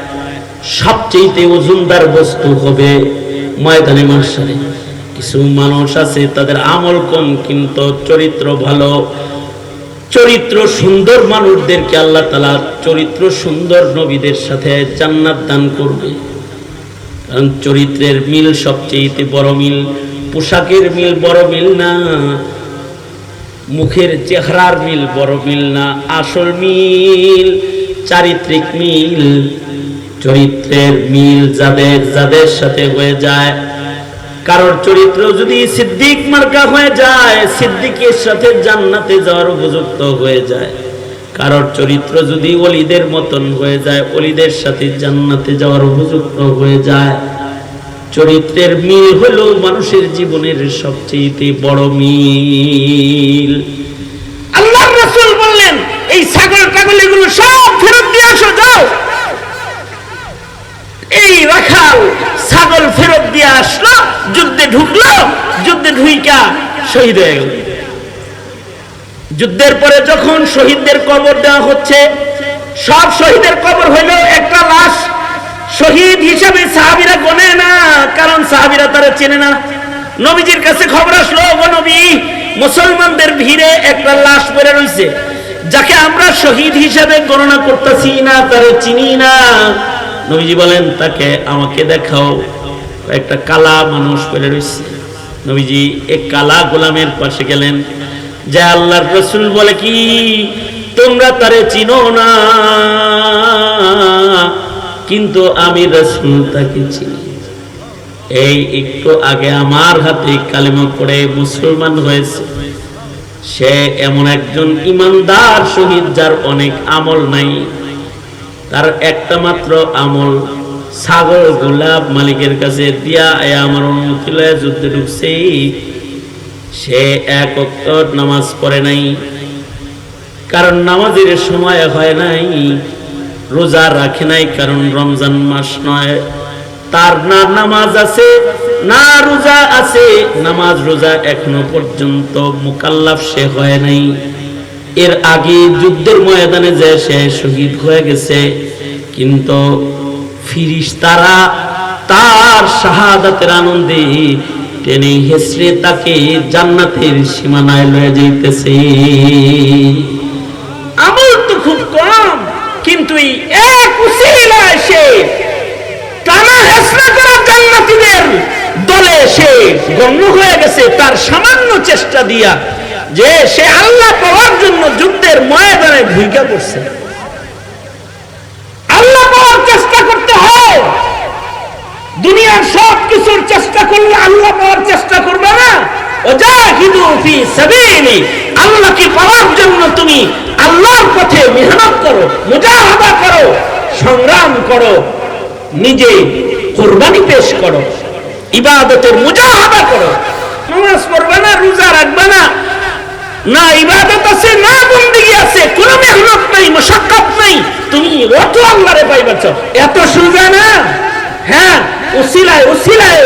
সবচেয়ে ওজনদার বস্তু হবে ময়দানে মাহশারে। কিছু মানুষ আছে তাদের আমল কম কিন্তু চরিত্র ভালো। চরিত্র সুন্দর মানুষদেরকে আল্লাহ তাআলা চরিত্র সুন্দর নবীদের সাথে জান্নাত দান করবে। কারণ চরিত্রের মিল সবচেয়ে বড় মিল। পোশাকের মিল বড় মিল না, মুখের চেহারার মিল বড় মিল না, আসল মিল চারিত্রিক মিল। চরিত্রের মিল যাদের যাদের সাথে হয়ে যায়, কারোর চরিত্র যদি সিদ্দিক মার্কা হয়ে যায়, সিদ্দিকের সাথে জান্নাতে যাওয়ার উপযুক্ত হয়ে যায়। কারোর চরিত্র যদি ওলিদের মতন হয়ে যায়, ওলিদের সাথে জান্নাতে যাওয়ার উপযুক্ত হয়ে যায়। চরিত্রের মিল হলো মানুষের জীবনের সবচেয়ে বড় মিল। আল্লাহর রাসূল বললেন এই ছাগল টাগল এগুলো সব ফেরত দিয়ে আসো, যাও। এই রাখাল ছাগল ফেরত দিয়ে আসলো, যুদ্ধে ঢুকলো, যুদ্ধে ঢুইকা শহীদ হয়ে গেল। যুদ্ধের পরে যখন শহীদদের কবর দেওয়া হচ্ছে, সব শহীদের কবর হইল একটা লাশ। শহীদ হিসাবে সাহাবীরা গনে না, কারণ সাহাবীরা তারা চেনে না। নবীজির কাছে খবর আসলো, ও নবী, মুসলমানদের ভিড়ে একটা লাশ পড়ে রয়েছে, যাকে আমরা শহীদ হিসাবে গণনা করতেছি না, তারে চিনি না। নবীজি বলেন তাকে আমাকে দেখাও। একটা কালা মানুষ পড়ে রয়েছে। নবীজি এক কালা গোলামের পাশে গেলেন, যে আল্লাহর রাসূল বলে কি তোমরা তারে চিনো না, কিন্তু আমি রাসূল তাকে চিনি। এই একটু আগে আমার হাতে কালেমা পড়ে মুসলমান হয়েছে। সে এমন একজন ইমানদার শহীদ যার অনেক আমল নাই, তার একটা মাত্র আমল ছাগল গোলাপ মালিকের কাছে দিয়া আমার অনুমতি লয়ে যুদ্ধে ঢুকছে। সে এক ওয়াক্ত নামাজ পড়ে নাই, কারণ নামাজের সময় হয় নাই। রোজা রাখে নাই, কারণ রমজান মাস নয়। তার না নামাজ আছে না রোজা আছে, নামাজ রোজা এখনো পর্যন্ত মুকাল্লাফ সে হয় নাই। এর আগে যুদ্ধের ময়দানে যে সে শহীদ হয়ে গেছে, কিন্তু ফিরিশতারা তার শাহাদাতের আনন্দে টেনে হেসড়ে তাকে জান্নাতের সীমানায় লয়ে যাইতেছে। আমল তো খুব কম, কিন্তু এক উসিলা সে টানা হেসড়া করা জান্নাতীদের দলে সে গণ্য হয়ে গেছে তার সামান্য চেষ্টা দিয়া, যে সে আল্লাহ পাওয়ার জন্য যুদ্ধের ময়দানে ভূমিকা করছে। আল্লাহ পাওয়ার চেষ্টা করতে হয়, দুনিয়ার সব কিছুর চেষ্টা করলে আল্লাহ পাওয়ার চেষ্টা করবে না। ওয়াজাহিদু ফি সাবিলি, আল্লাহকে পাওয়ার জন্য তুমি আল্লাহর পথে মেহনত করো, মুজাহাদা করো, সংগ্রাম করো, নিজে কুরবানি পেশ করো, ইবাদতের মুজাহাদা করো। নামাজ পড়বে না, রোজা রাখবে না, না ইবাদত আছে, না বন্দেগী আছে, কোনো মেহনত নাই, মুশাক্কাত নাই, তুমি অত আল্লাহরে পাইবা। এত সোজা না। হ্যাঁ, উসিলায় উসিলায়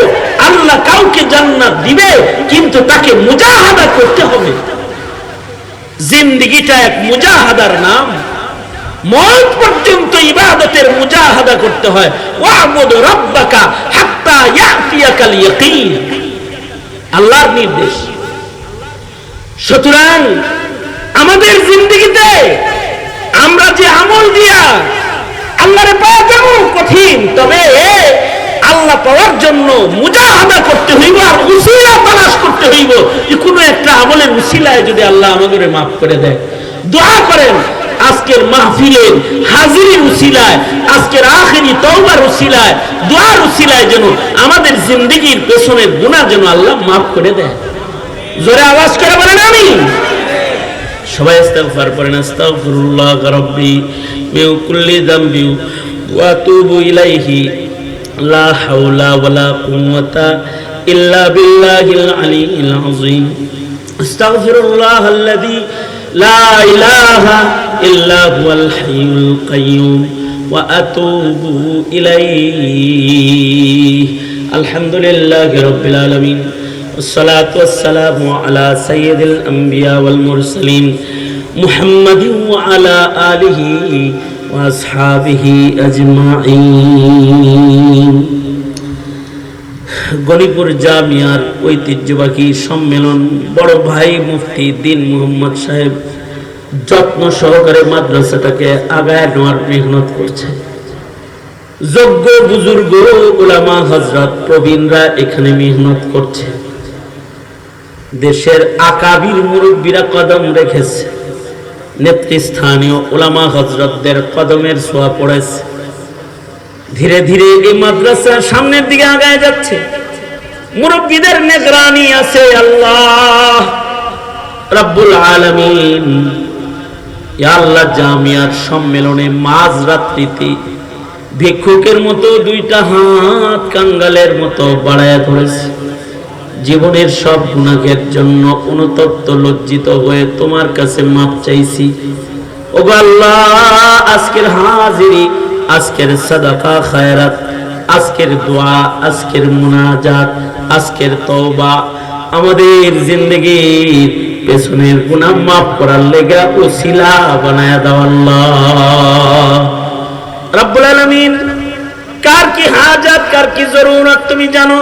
আল্লাহ কাউকে জান্নাত দিবে, কিন্তু তাকে মুজাহাদা করতে হবে। জিন্দেগিটা এক মুজাহাদার নাম। মওত পর্যন্ত ইবাদতের মুজাহাদা করতে হয়। ওয়াবুদ রাব্বাকা হাত্তা ইয়াতিয়াকাল ইয়াকিন, আল্লাহর নির্দেশ। সুতরাং আমাদের জিন্দেগিতে আমরা যে আমল দিয়া আল্লাহরে পাওয়া যাব কঠিন, তবে আল্লাহ পাওয়ার জন্য মুজাহাদা করতে হইব, আর উসিলা তালাশ করতে হইব। কোনো একটা আমলের উসিলায় যদি আল্লাহ আমাদের মাফ করে দেয়, দোয়া করেন আজকের মাহফিলের হাজিরের উসিলায়, আজকের আখিরি তওবার উসিলায়, দোয়ার উসিলায় যেন আমাদের জিন্দেগির পেছনের গুনাহ যেন আল্লাহ মাফ করে দেয়। জোরে আওয়াজ করে বলেন আমিন। সবাই ইস্তিগফার করেন। আস্তাগফিরুল্লাহ রাব্বি মিন কুল্লি যামবি ওয়া আতুবু ইলাইহি লা হাওলা ওয়ালা কুওয়াতা ইল্লা বিল্লাহিল আলিয়্যিল আযীম। আস্তাগফিরুল্লাহাল্লাযী লা ইলাহা ইল্লা হুয়াল হাইয়ুল কাইয়্যুম ওয়া আতুবু ইলাইহি। আলহামদুলিল্লাহি রাব্বিল আলামিন, والصلاة والسلام على سيد الأنبياء والمرسلين محمد وعلى آله وأصحابه أجمعين। গণিপুর জামিয়ার ঐতিহ্যবাহী সম্মেলন বড় ভাই মুফতি দ্বীন মুহাম্মদ সাহেব যত্ন সহকারে মাদ্রাসাটাকে আগায় নেওয়ার মেহনত করছে। যোগ্য বুজুর্গ উলামা হযরত প্রবীণরা এখানে মেহনত করছে। দেশের আকাবির মুরব্বীরা কদম রেখেছে, নেতৃস্থানীয় উলামা হযরতদের কদমের ছোঁয়া পড়েছে। ধীরে ধীরে এই মাদ্রাসা সামনের দিকে আগায় যাচ্ছে। মুরব্বীদের নিগরানি আছে আল্লাহ রাব্বুল আলামিন। ইয়া আল্লাহ, জামিয়ার সম্মেলনে মাঝ রাত্রিতে ভিক্ষুকের মতো দুইটা হাত কাঙ্গালের মতো বাড়ায়া ধরেছে। জীবনের সব গুনাহের জন্য অনুতপ্ত লজ্জিত হয়ে তোমার কাছে মাপ চাইছি। ওগো আল্লাহ, আজকের হাজিরি, আজকের সাদাকা খায়রাত, আজকের দোয়া, আজকের মুনাজাত, আজকের তওবা আমাদের জিন্দেগির পেছনের গুনাহ মাফ করার লেগা ওসিলা বানায়া দাও আল্লাহ রাব্বুল আলামিন। কার কি হাজাত, কার কি জরুরত তুমি জানো।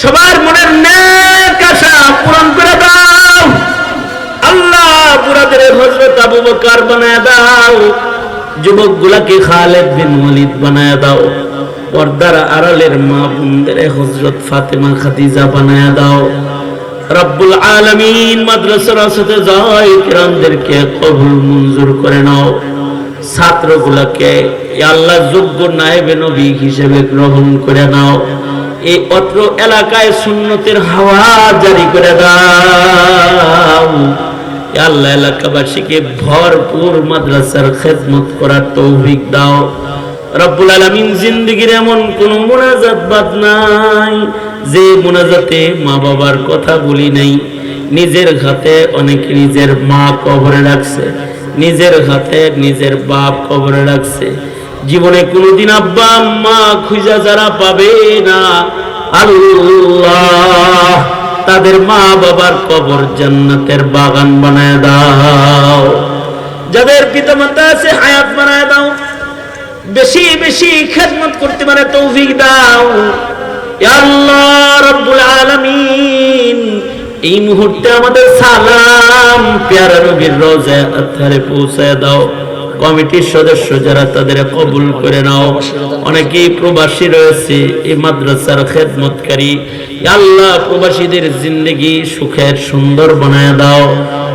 সবার মনের নেক আশা পূরণ করে দাও আল্লাহ। বুড়াদের হযরত আবু বকর বানায় দাও, যুবকগুলাকে খালিদ বিন ওয়ালিদ বানায় দাও, পর্দার আড়ালের মা বোনদের হযরত ফাতেমা খাদিজা বানায় দাও রব্বুল আলামিন। মাদ্রাসার সাথে যায় কিরামদেরকে কবুল মঞ্জুর করে নাও। ছাত্রগুলোকে আল্লাহ যোগ্য নায়েবে নবী হিসেবে গ্রহণ করে নাও। এই অত্র এলাকায় সুন্নতের হাওয়া জারি করে দাও আল্লাহ। এলাকাবাসীকে ভরপুর মাদ্রাসার খেদমত করার তৌফিক দাও রব্বুল আলামিন। জিন্দেগির এমন কোন মুনাজাত বাদ নাই যে মুনাজাতে মা বাবার কথা বলি নাই। নিজের হাতে অনেকে নিজের মা কবরে রাখছে, নিজের হাতে নিজের বাপ কবরে রাখছে। জীবনে কোনদিন আব্বা আম্মা খুঁজা যারা পাবে না আল্লাহ, তাদের মা বাবার কবর জান্নাতের বাগান বানায় দাও। যাদের পিতামাতা আছে হায়াত বানায় দাও, বেশি বেশি খেদমত করতে পারে তৌফিক দাও। ইয়া আল্লাহ রাব্বুল আলামিন, এই মুহূর্তে আমাদের সালাম পেয়ারা নবীর রওজায়ে আতহারে পৌঁছায় দাও। কমিটির সদস্য যারা তাদের কবুল করে নাও। অনেকেই প্রবাসী রয়েছে, এই মাদ্রাসার খেদমতকারী, ইয়া আল্লাহ প্রবাসীদের জিন্দেগি সুখের সুন্দর বানায় দাও,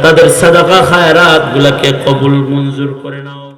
তাদের সাদাকা খায়রাত গুলাকে কবুল মঞ্জুর করে নাও।